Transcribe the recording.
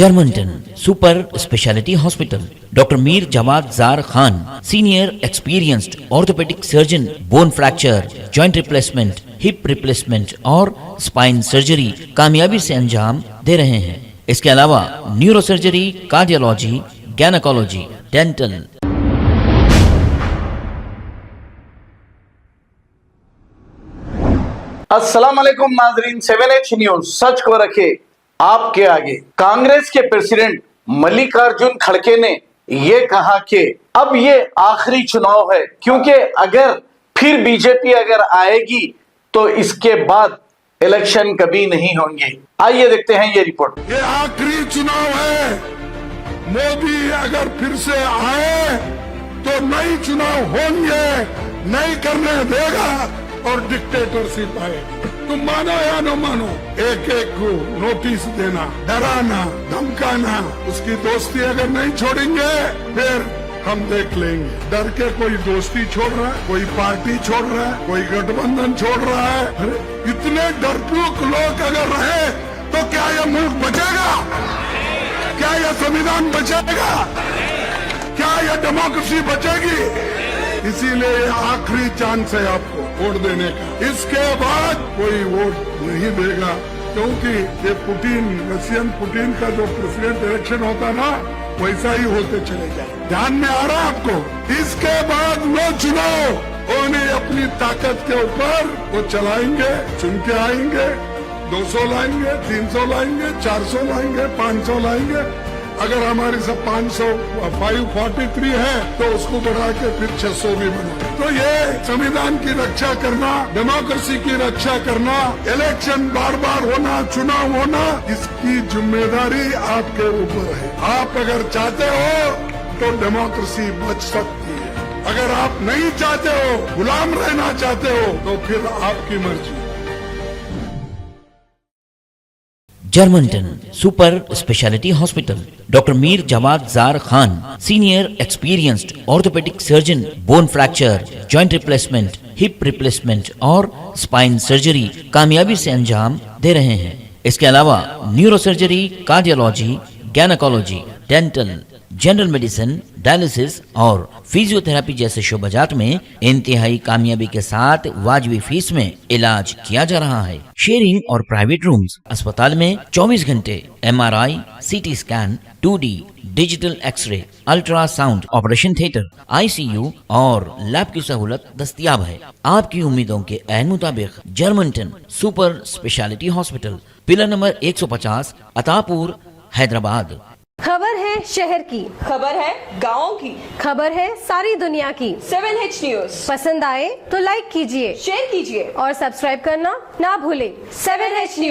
Germanton super speciality hospital, doctor Mir Jawad Zar Khan, senior experienced orthopaedic surgeon, bone fracture, joint replacement, hip replacement और spine surgery कामयाबी से अंजाम दे रहे हैं। इसके अलावा neuro surgery, cardiology, gynaecology, dental. अस्सलाम वालेकुम नाजरीन, 7H न्यूज सच को रखे आपके आगे। कांग्रेस के प्रेसिडेंट मल्लिकार्जुन खड़गे ने यह कहा कि अब ये आखिरी चुनाव है, क्योंकि अगर फिर बीजेपी अगर आएगी तो इसके बाद इलेक्शन कभी नहीं होंगे। आइए देखते हैं ये रिपोर्ट। ये आखिरी चुनाव है। मोदी अगर फिर से आए तो नई चुनाव होंगे, नहीं करने देगा और डिक्टेटरशिप आए। तुम मानो या न मानो, एक एक को नोटिस देना, डराना, धमकाना, उसकी दोस्ती अगर नहीं छोड़ेंगे फिर हम देख लेंगे। डर के कोई दोस्ती छोड़ रहा है, कोई पार्टी छोड़ रहा है, कोई गठबंधन छोड़ रहा है। अरे इतने डरपोक लोग अगर रहे तो क्या यह मुल्क बचेगा? क्या यह संविधान बचेगा? क्या यह डेमोक्रेसी बचेगी? इसीलिए आखिरी चांस है आपको वोट देने का। इसके बाद कोई वोट नहीं देगा, क्योंकि ये पुतिन, रशियन पुतिन का जो प्रेसिडेंट इलेक्शन होता ना, वैसा ही होते चले जाए। ध्यान में आ रहा है आपको? इसके बाद वो चुनाव उन्हें अपनी ताकत के ऊपर वो चलाएंगे, चुन के आएंगे, 200 लाएंगे, 300 लाएंगे, 400 लाएंगे, 500 लाएंगे। अगर हमारी सब 543 है तो उसको बढ़ा के फिर 600 भी बना। तो ये संविधान की रक्षा करना, डेमोक्रेसी की रक्षा करना, इलेक्शन बार बार होना, चुनाव होना, इसकी जिम्मेदारी आपके ऊपर है। आप अगर चाहते हो तो डेमोक्रेसी बच सकती है। अगर आप नहीं चाहते हो, गुलाम रहना चाहते हो, तो फिर आपकी मर्जी। Germanten super speciality hospital, doctor Mir Jawad Zar Khan, senior experienced orthopaedic surgeon, bone fracture, joint replacement, hip replacement और स्पाइन सर्जरी कामयाबी से अंजाम दे रहे हैं। इसके अलावा neuro surgery, cardiology, gynaecology, dental, general medicine, dialysis और फिजियोथेरेपी जैसे शोबाजात में इंतहाई कामयाबी के साथ वाजबी फीस में इलाज किया जा रहा है। शेयरिंग और प्राइवेट रूम्स, अस्पताल में 24 घंटे MRI, CT scan, 2D digital x ray, ultrasound, operation theatre, ICU और लैब की सहूलत दस्तयाब है। आपकी उम्मीदों के ऐन मुताबिक Germanten super speciality hospital, pillar number 150, Attapur, Hyderabad. खबर है शहर की, खबर है गाँव की, खबर है सारी दुनिया की। 7H न्यूज पसंद आए तो लाइक कीजिए, शेयर कीजिए और सब्सक्राइब करना ना भूलें। 7H news.